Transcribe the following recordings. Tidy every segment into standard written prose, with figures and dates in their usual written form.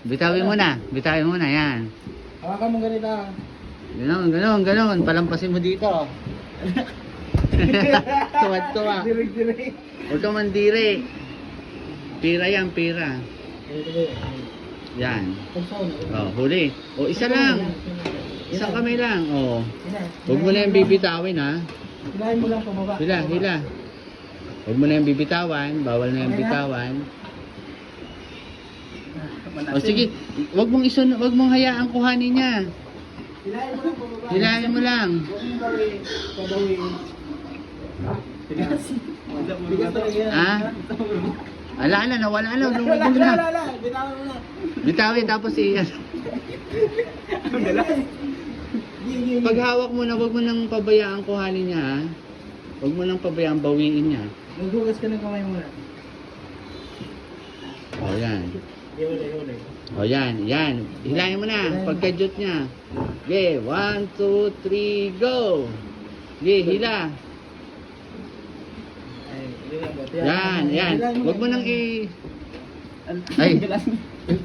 Bitawin mo na. Bitawin mo na, yan. Hawakan mo ganito. Ganon. Palampasin mo dito. Tuwa. Dirig-dirig. Huwag kang mandiri. Pira yan, pira. Yan. Oh, huli. Oh, isa lang. Isang kamay lang. Oh. Huwag mo na yung bibitawin, ha. Hilahin mo lang pababa. Hila. Huwag mo na yung bibitawan. Bawal na yung bitawan. O sige, huwag mong hayaan kuhanin niya. Hilahin mo lang pababa. Hilahin mo lang. Huwag mong gawin. Bigas talaga yan. Ah? Ala, nawala na. Lumubog na. Bitawan mo na. Bitawin tapos pag hawak mo na, huwag mo nang pabayaan kuhanin niya, ha? Huwag mo nang pabayaan bawiin niya. Maghugas ka ng kamay muna. O yan. Huli. O yan. Hilahin mo na. Pagka-jut niya. Okay, 1, 2, 3, go! Okay, hila. Yan. Huwag mo nang Ay,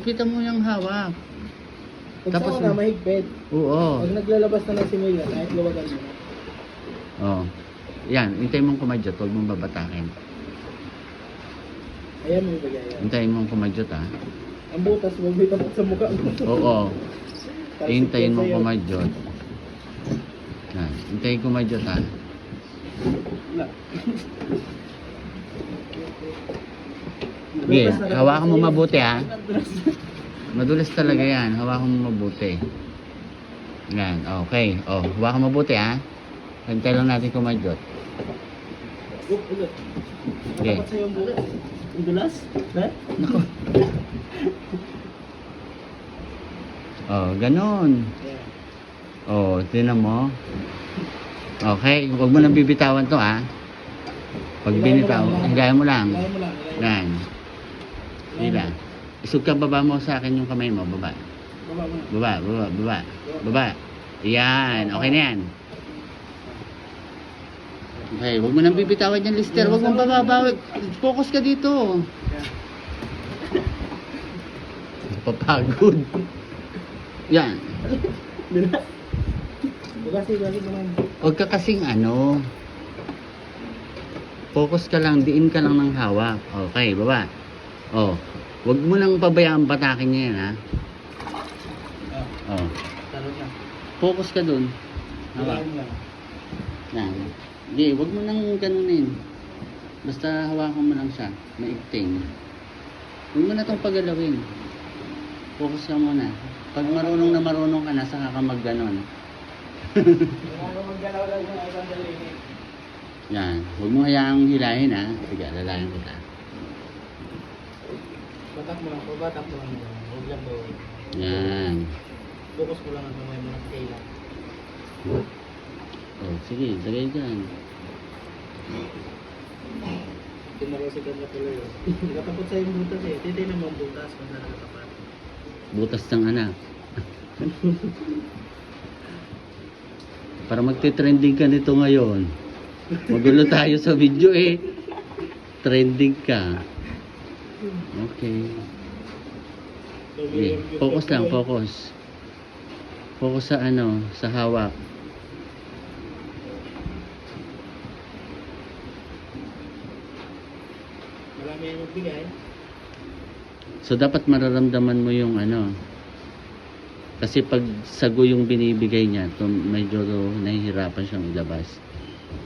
kita mo yung hawak. Tapos na mahigpit. Oo. Pag naglalabas na ng similya, kahit luwagan mo na. Oh. Yan, hintayin mong kumadyot, huwag mong babatakin. Ayan mo ibigay yan. Hintayin mong kumadyot, ha. Ang butas, huwag may tapat sa mukha mo. Oo. Hintayin mong kumadyot. Yan, hintayin kumadyot, ha. Sige, hawakan mo mabuti, ha. Madulas talaga yan, hawakan mo mabuti. Yan, okay. Oh, hawakan mo mabuti, ha. Hintayin lang natin kumadyot. Okay. Tapat sa'yo ang butas. Ang dulas? Ha? Nako. Oh, ganun. Oh, tinan mo. Okay, huwag mo nang bibitawan to, ha. Pag binitaw, hilahin mo lang. Hilahin mo lang. Yan. Hila. Isug ka baba mo sa akin yung kamay mo, baba. Baba mo na. Baba. Yan, okay na yan. Okay, huwag mo nang bibitawan yan, Lister. Huwag mong bababa. Focus ka dito. Papagod. Yan. Bugasi naman. Huwag ka kasing focus ka lang, diin ka lang ng hawak. Okay, baba. Oh, huwag mo nang pabayaan batakin niya yan, ha. Oh, Talon na. focus ka dun. Hawak. Hilahin mo lang. Yan. Hindi, huwag mo nang ganunin. Basta hawakan mo lang siya. Maigting. Huwag mo na itong pagalawin. Focus ka muna. Pag marunong ka na, saka ka mag-ganon. Kailangan maggalaw lang yung isang daliri. Yan. Huwag mo hayaang hilahin, ha. Sige, lalayan kita. Batak mo lang. Batak mo lang. Huwag lang gawin. Yan. Focus mo lang ang kamay mo na kailan. Oh, sige, lagay dyan. Tinarosigan na tuloy. Nakatapot sa yung butas eh. Titignan mo ang butas kung saan nakatapat. Butas ng anak. Para magte-trending ka nito ngayon. Magulo tayo sa video eh. Trending ka. Okay. Okay. Focus lang, focus. Focus sa sa hawak. Marami yung magbigay. So dapat mararamdaman mo yung kasi pag sago yung binibigay niya, medyo nahihirapan siyang ilabas.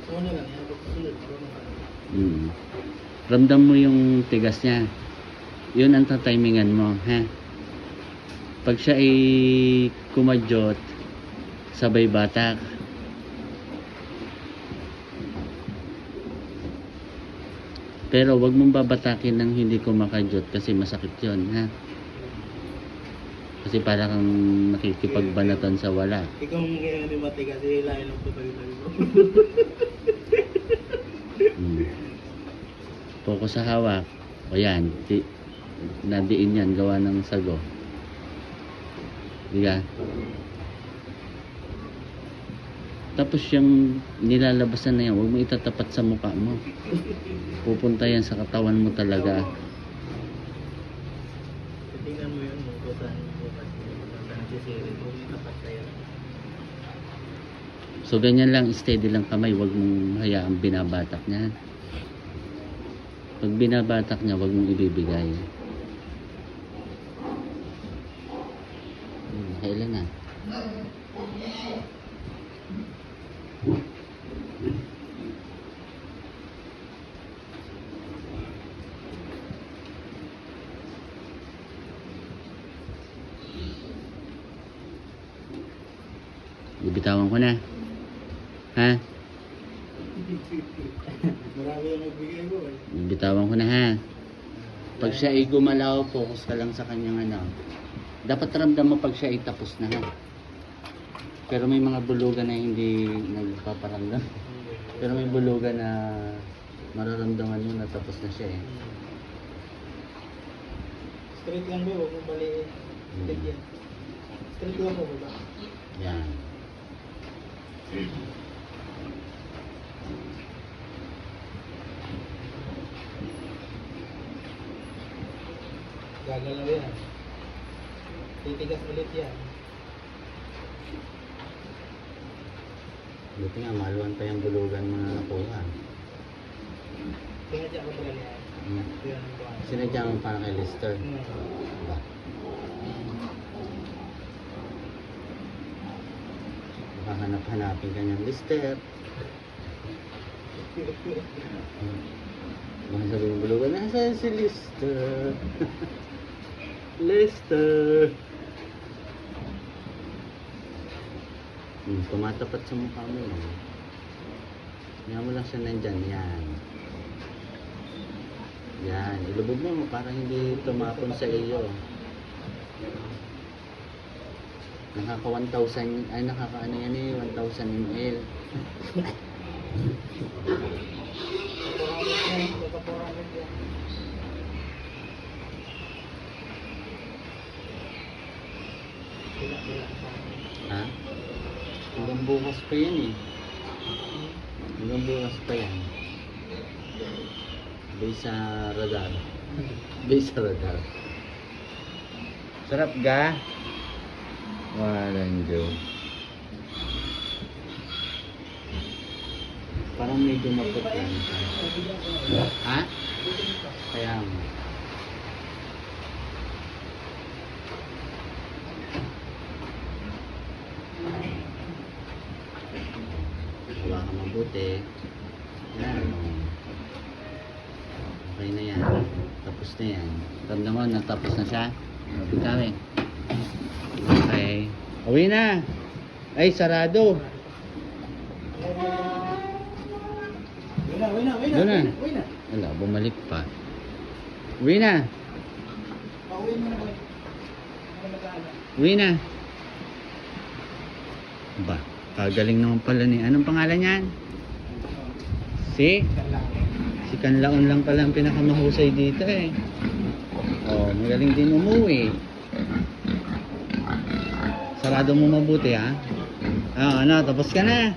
So ano lang, yan. Pagkasunod. Ramdam mo yung tigas niya. Yun ang tatimingan mo, ha? Pag siya ay kumadyot, sabay batak. Pero wag mong babatakin ng hindi kumakadyot kasi masakit yun, ha? Kasi para kang nakikipagbanatan sa wala. Ikaw mong kaya ni Mati kasi hilahin lang ito tayo mo. Focus sa hawak. O yan, nadiin yan, gawa ng sago. Diga. Tapos yung nilalabasan na yan, huwag mo itatapat sa mukha mo. Pupunta yan sa katawan mo talaga. Tingnan mo yun. pupuntahan yung bukas. Pupuntahan si Siri. Kung tapat sa'yo. So ganyan lang, steady lang kamay, wag mong hayaang binabatak niya. Pag binabatak niya, wag mong ibibigay. Kailan na? Bibitawan ko na. Ha? Marami yung nagbigay mo eh. Bibitawan ko na ha. Pag siya ay gumalaw, focus ka lang sa kanyang ano. Dapat ramdam mo pag siya ay tapos na ha. Pero may mga bulugan na hindi nagpaparamdam. Pero may bulugan na mararamdaman mo na tapos na siya eh. Straight lang ba? Huwag mong baliin. Straight yan. Straight lang mo ba? Yan. Gagalaw yan. Titigas ulit yan. Buti nga, maluwan pa yung bulugan mga nakuha. Tingnan dyan ako pala yan. Yan ang buwan. Sinadya mo para kay Lester. Diba? Hanapin ka niyang Lester. Baka sabihin ng bulugan, nasaan si Lester? Lester! Tumatapat sa mukha mo yan. Yan mo lang siya nandyan. Yan. Yan. Ilubog mo para hindi tumapon sa iyo. Nakaka 1,000, ay nakaka ano yan eh, 1,000 ml. Ha? Hanggang bukas pa yan eh. Hanggang bukas pa yan. Base sa radar. Base sa radar. Sarap ga? Walang Diyo. Parang medyo mapot yan. Ha? Kaya mo. Hawa ka mabuti. Yan. Okay na yan. Tapos na yan. Ramdam mo, natapos na siya. Bitaw eh. Okay. Uwi na. Ay, sarado. Uwi na. Doon na. Wala, bumalik pa. Uwi na. Pauwi mo na boy. Uwi na. Ba, kagaling naman pala ni. Anong pangalan niyan? Si Kanlaon lang pala ang pinakamahusay dito eh. Oh, magaling din umuwi. Sarado mo mabuti ha. Ah, ano, tapos ka na.